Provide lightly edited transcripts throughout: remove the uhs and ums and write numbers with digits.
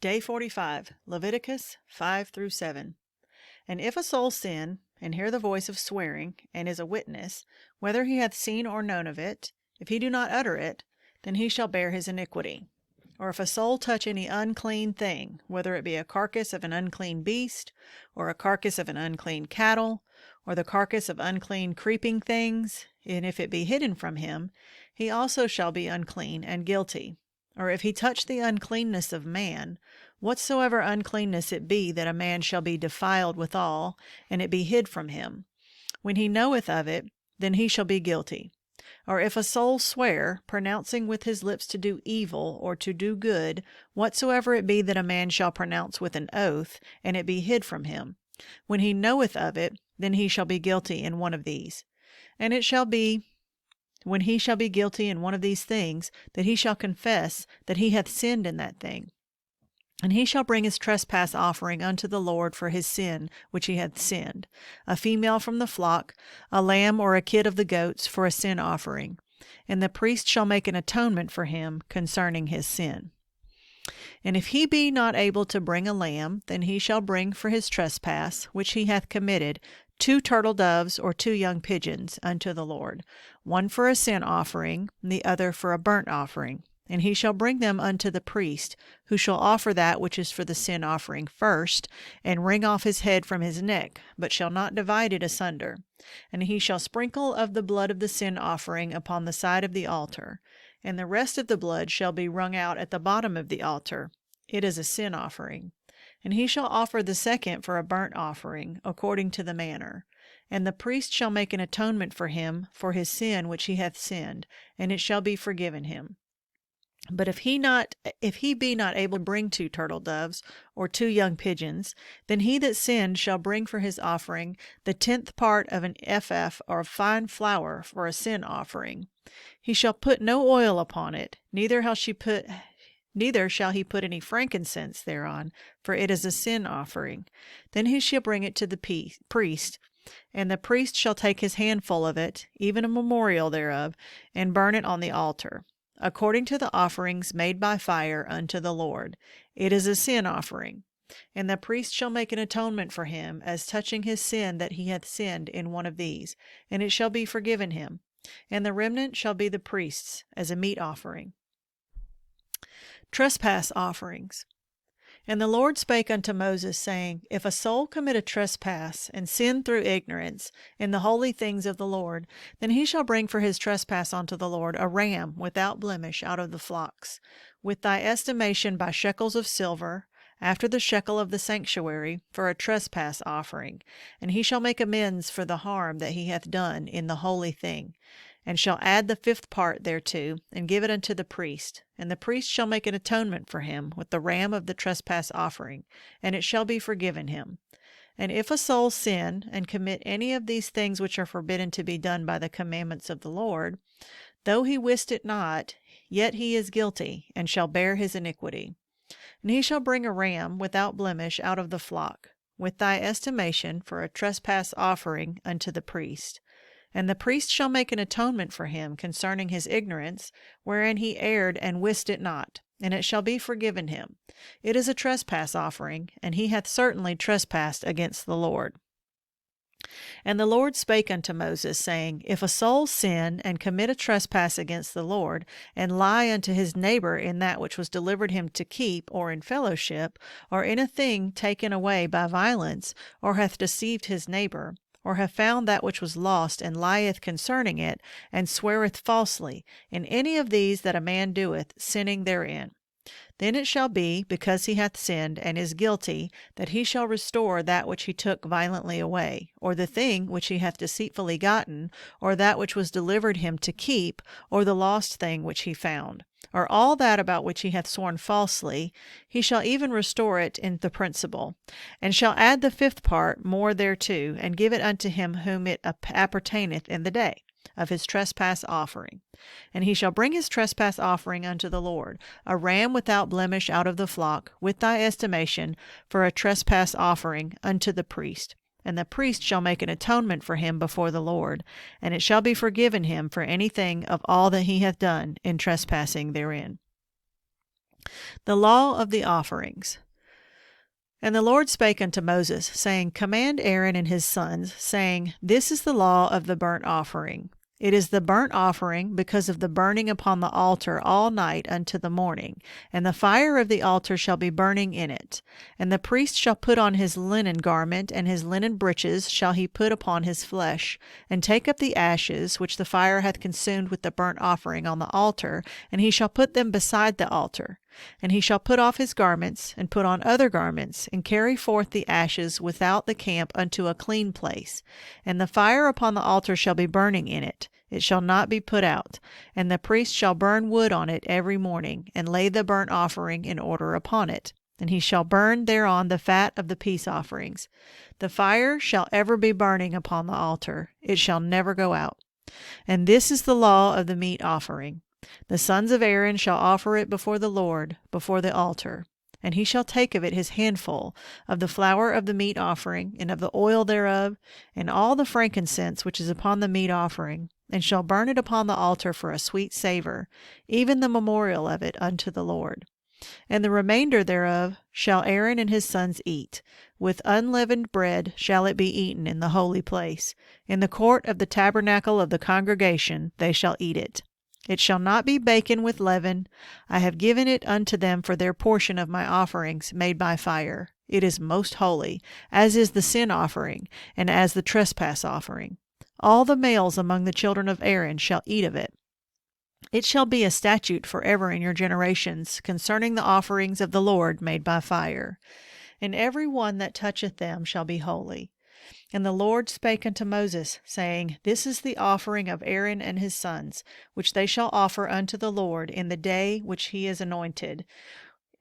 Day 45, Leviticus 5 through 7. And if a soul sin, and hear the voice of swearing, and is a witness, whether he hath seen or known of it, if he do not utter it, then he shall bear his iniquity. Or if a soul touch any unclean thing, whether it be a carcass of an unclean beast, or a carcass of an unclean cattle, or the carcass of unclean creeping things, and if it be hidden from him, he also shall be unclean and guilty. Or if he touch the uncleanness of man, whatsoever uncleanness it be that a man shall be defiled withal, and it be hid from him, when he knoweth of it, then he shall be guilty. Or if a soul swear, pronouncing with his lips to do evil or to do good, whatsoever it be that a man shall pronounce with an oath, and it be hid from him, when he knoweth of it, then he shall be guilty in one of these. And it shall be, when he shall be guilty in one of these things, that he shall confess that he hath sinned in that thing. And he shall bring his trespass offering unto the Lord for his sin which he hath sinned, a female from the flock, a lamb or a kid of the goats for a sin offering. And the priest shall make an atonement for him concerning his sin. And if he be not able to bring a lamb, then he shall bring for his trespass which he hath committed 2 turtle doves or 2 young pigeons unto the Lord, one for a sin offering, and the other for a burnt offering. And he shall bring them unto the priest, who shall offer that which is for the sin offering first, and wring off his head from his neck, but shall not divide it asunder. And he shall sprinkle of the blood of the sin offering upon the side of the altar, and the rest of the blood shall be wrung out at the bottom of the altar. It is a sin offering. And he shall offer the second for a burnt offering, according to the manner. And the priest shall make an atonement for him for his sin which he hath sinned, and it shall be forgiven him. But if he be not able to bring 2 turtle doves or 2 young pigeons, then he that sinned shall bring for his offering the 10th part of an ephah of fine flour for a sin offering. He shall put no oil upon it, neither shall he put any frankincense thereon, for it is a sin offering. Then he shall bring it to the priest, and the priest shall take his handful of it, even a memorial thereof, and burn it on the altar, according to the offerings made by fire unto the Lord. It is a sin offering. And the priest shall make an atonement for him as touching his sin that he hath sinned in one of these, and it shall be forgiven him. And the remnant shall be the priest's as a meat offering. Trespass offerings. And the Lord spake unto Moses, saying, If a soul commit a trespass, and sin through ignorance, in the holy things of the Lord, then he shall bring for his trespass unto the Lord a ram without blemish out of the flocks, with thy estimation by shekels of silver, after the shekel of the sanctuary, for a trespass offering. And he shall make amends for the harm that he hath done in the holy thing, and shall add the 5th part thereto, and give it unto the priest. And the priest shall make an atonement for him with the ram of the trespass offering, and it shall be forgiven him. And if a soul sin, and commit any of these things which are forbidden to be done by the commandments of the Lord, though he wist it not, yet he is guilty, and shall bear his iniquity. And he shall bring a ram without blemish out of the flock, with thy estimation for a trespass offering unto the priest. And the priest shall make an atonement for him concerning his ignorance, wherein he erred and wist it not, and it shall be forgiven him. It is a trespass offering, and he hath certainly trespassed against the Lord. And the Lord spake unto Moses, saying, If a soul sin, and commit a trespass against the Lord, and lie unto his neighbor in that which was delivered him to keep, or in fellowship, or in a thing taken away by violence, or hath deceived his neighbor, or have found that which was lost, and lieth concerning it, and sweareth falsely, in any of these that a man doeth, sinning therein, then it shall be, because he hath sinned, and is guilty, that he shall restore that which he took violently away, or the thing which he hath deceitfully gotten, or that which was delivered him to keep, or the lost thing which he found, or all that about which he hath sworn falsely. He shall even restore it in the principal, and shall add the 5th part more thereto, and give it unto him whom it appertaineth in the day of his trespass offering. And he shall bring his trespass offering unto the Lord, a ram without blemish out of the flock, with thy estimation for a trespass offering unto the priest. And the priest shall make an atonement for him before the Lord, and it shall be forgiven him for anything of all that he hath done in trespassing therein. The law of the offerings. And the Lord spake unto Moses, saying, Command Aaron and his sons, saying, This is the law of the burnt offering. It is the burnt offering because of the burning upon the altar all night unto the morning, and the fire of the altar shall be burning in it. And the priest shall put on his linen garment, and his linen breeches shall he put upon his flesh, and take up the ashes which the fire hath consumed with the burnt offering on the altar, and he shall put them beside the altar. And he shall put off his garments, and put on other garments, and carry forth the ashes without the camp unto a clean place. And the fire upon the altar shall be burning in it, it shall not be put out. And the priest shall burn wood on it every morning, and lay the burnt offering in order upon it. And he shall burn thereon the fat of the peace offerings. The fire shall ever be burning upon the altar, it shall never go out. And this is the law of the meat offering. The sons of Aaron shall offer it before the Lord, before the altar. And he shall take of it his handful, of the flour of the meat offering, and of the oil thereof, and all the frankincense which is upon the meat offering, and shall burn it upon the altar for a sweet savour, even the memorial of it unto the Lord. And the remainder thereof shall Aaron and his sons eat. With unleavened bread shall it be eaten in the holy place. In the court of the tabernacle of the congregation they shall eat it. It shall not be baken with leaven. I have given it unto them for their portion of my offerings made by fire. It is most holy, as is the sin offering, and as the trespass offering. All the males among the children of Aaron shall eat of it. It shall be a statute forever in your generations concerning the offerings of the Lord made by fire. And every one that toucheth them shall be holy. And the Lord spake unto Moses, saying, This is the offering of Aaron and his sons, which they shall offer unto the Lord in the day which he is anointed,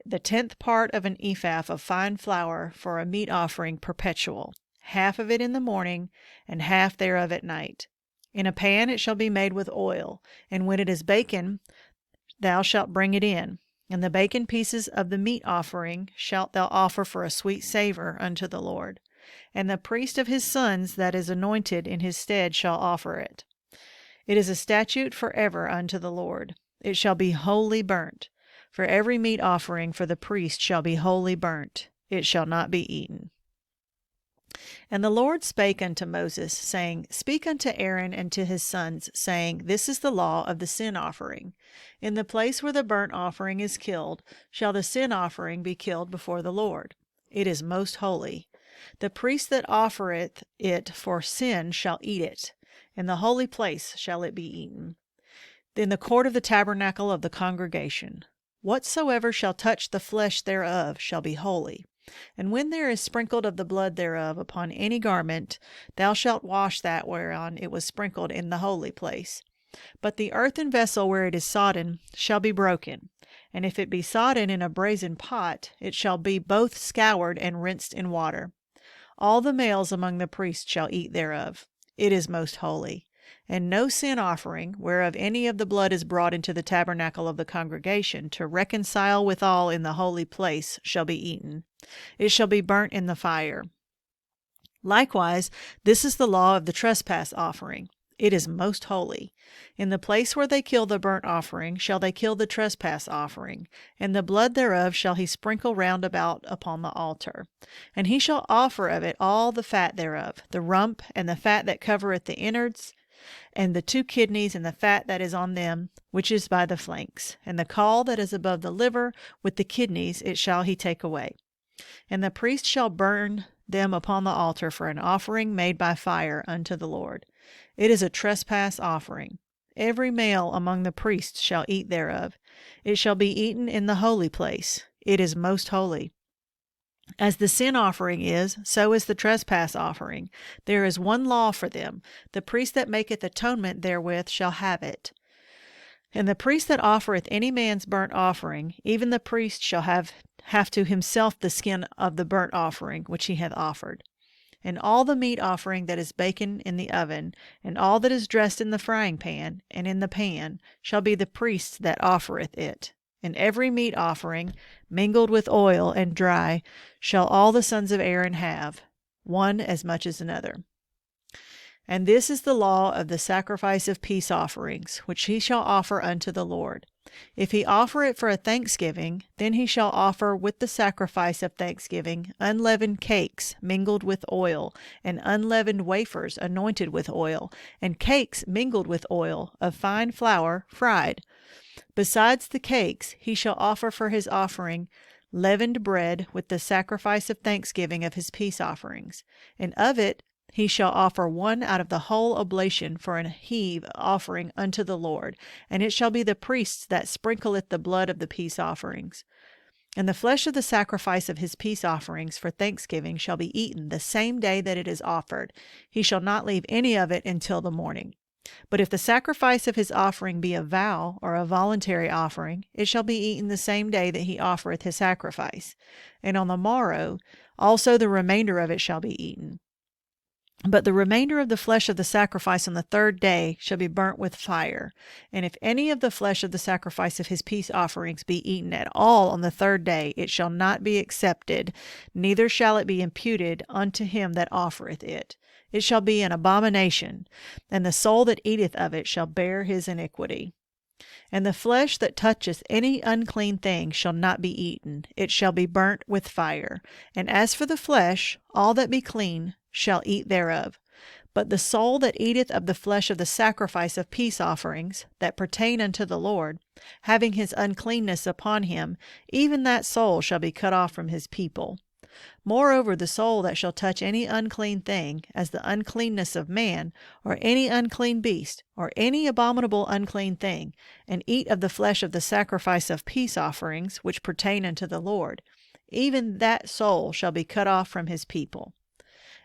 the 10th part of an ephah of fine flour for a meat offering perpetual, half of it in the morning, and half thereof at night. In a pan it shall be made with oil, and when it is baken, thou shalt bring it in. And the baken pieces of the meat offering shalt thou offer for a sweet savour unto the Lord. And the priest of his sons that is anointed in his stead shall offer it. It is a statute forever unto the Lord. It shall be wholly burnt. For every meat offering for the priest shall be wholly burnt. It shall not be eaten. And the Lord spake unto Moses, saying, Speak unto Aaron and to his sons, saying, This is the law of the sin offering. In the place where the burnt offering is killed, shall the sin offering be killed before the Lord. It is most holy. The priest that offereth it for sin shall eat it. In the holy place shall it be eaten. In the court of the tabernacle of the congregation. Whatsoever shall touch the flesh thereof shall be holy. And when there is sprinkled of the blood thereof upon any garment, thou shalt wash that whereon it was sprinkled in the holy place. But the earthen vessel where it is sodden shall be broken. And if it be sodden in a brazen pot, it shall be both scoured and rinsed in water. All the males among the priests shall eat thereof. It is most holy. And no sin offering, whereof any of the blood is brought into the tabernacle of the congregation, to reconcile withal in the holy place, shall be eaten. It shall be burnt in the fire. Likewise, this is the law of the trespass offering. It is most holy. In the place where they kill the burnt offering shall they kill the trespass offering, and the blood thereof shall he sprinkle round about upon the altar. And he shall offer of it all the fat thereof, the rump, and the fat that covereth the innards, and the 2 kidneys, and the fat that is on them, which is by the flanks, and the caul that is above the liver, with the kidneys, it shall he take away. And the priest shall burn them upon the altar for an offering made by fire unto the Lord. It is a trespass offering. Every male among the priests shall eat thereof. It shall be eaten in the holy place. It is most holy. As the sin offering is, so is the trespass offering. There is one law for them. The priest that maketh atonement therewith shall have it. And the priest that offereth any man's burnt offering, even the priest shall have to himself the skin of the burnt offering which he hath offered. And all the meat offering that is baken in the oven, and all that is dressed in the frying pan, and in the pan, shall be the priest's that offereth it. And every meat offering, mingled with oil and dry, shall all the sons of Aaron have, one as much as another. And this is the law of the sacrifice of peace offerings, which he shall offer unto the Lord. If he offer it for a thanksgiving, then he shall offer with the sacrifice of thanksgiving unleavened cakes mingled with oil, and unleavened wafers anointed with oil, and cakes mingled with oil of fine flour fried. Besides the cakes, he shall offer for his offering leavened bread with the sacrifice of thanksgiving of his peace offerings, and of it he shall offer one out of the whole oblation for an heave offering unto the Lord, and it shall be the priest's that sprinkleth the blood of the peace offerings. And the flesh of the sacrifice of his peace offerings for thanksgiving shall be eaten the same day that it is offered. He shall not leave any of it until the morning. But if the sacrifice of his offering be a vow or a voluntary offering, it shall be eaten the same day that he offereth his sacrifice. And on the morrow also the remainder of it shall be eaten. But the remainder of the flesh of the sacrifice on the third day shall be burnt with fire. And if any of the flesh of the sacrifice of his peace offerings be eaten at all on the third day, it shall not be accepted, neither shall it be imputed unto him that offereth it. It shall be an abomination, and the soul that eateth of it shall bear his iniquity. And the flesh that toucheth any unclean thing shall not be eaten, it shall be burnt with fire. And as for the flesh, all that be clean shall eat thereof. But the soul that eateth of the flesh of the sacrifice of peace offerings that pertain unto the Lord, having his uncleanness upon him, even that soul shall be cut off from his people. Moreover, the soul that shall touch any unclean thing, as the uncleanness of man, or any unclean beast, or any abominable unclean thing, and eat of the flesh of the sacrifice of peace offerings, which pertain unto the Lord, even that soul shall be cut off from his people.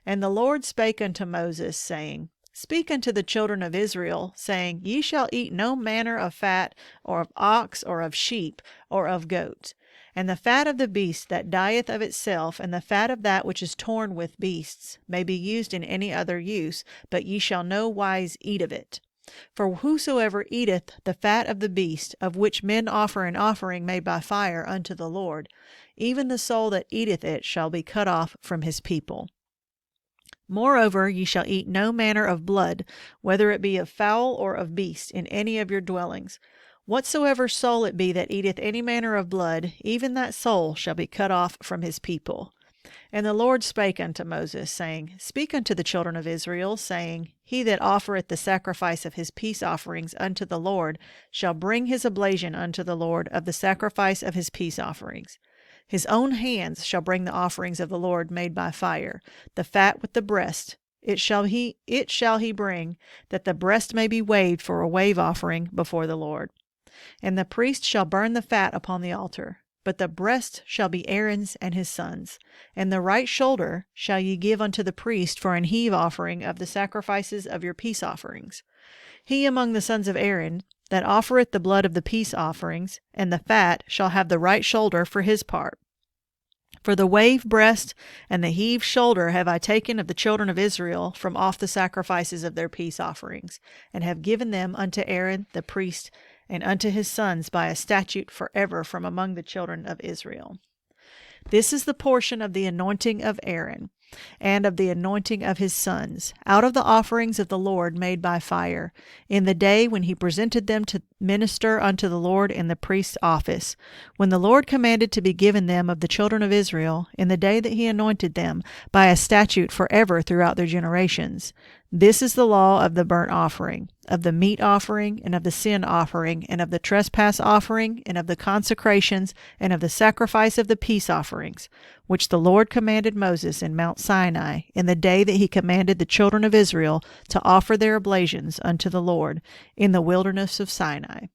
And the Lord spake unto Moses, saying, Speak unto the children of Israel, saying, Ye shall eat no manner of fat, or of ox, or of sheep, or of goat. And the fat of the beast that dieth of itself, and the fat of that which is torn with beasts, may be used in any other use, but ye shall no wise eat of it. For whosoever eateth the fat of the beast, of which men offer an offering made by fire unto the Lord, even the soul that eateth it shall be cut off from his people. Moreover, ye shall eat no manner of blood, whether it be of fowl or of beast, in any of your dwellings. Whatsoever soul it be that eateth any manner of blood, even that soul shall be cut off from his people. And the Lord spake unto Moses, saying, Speak unto the children of Israel, saying, He that offereth the sacrifice of his peace offerings unto the Lord shall bring his oblation unto the Lord of the sacrifice of his peace offerings. His own hands shall bring the offerings of the Lord made by fire, the fat with the breast. It shall he bring, that the breast may be waved for a wave offering before the Lord. And the priest shall burn the fat upon the altar, but the breast shall be Aaron's and his sons'. And the right shoulder shall ye give unto the priest for an heave offering of the sacrifices of your peace offerings. He among the sons of Aaron that offereth the blood of the peace offerings, and the fat, shall have the right shoulder for his part. For the wave breast and the heave shoulder have I taken of the children of Israel from off the sacrifices of their peace offerings, and have given them unto Aaron the priest, and unto his sons by a statute forever from among the children of Israel. This is the portion of the anointing of Aaron, and of the anointing of his sons, out of the offerings of the Lord made by fire, in the day when he presented them to minister unto the Lord in the priest's office, when the Lord commanded to be given them of the children of Israel, in the day that he anointed them, by a statute forever throughout their generations. This is the law of the burnt offering, of the meat offering, and of the sin offering, and of the trespass offering, and of the consecrations, and of the sacrifice of the peace offerings, which the Lord commanded Moses in Mount Sinai, in the day that he commanded the children of Israel to offer their oblations unto the Lord in the wilderness of Sinai.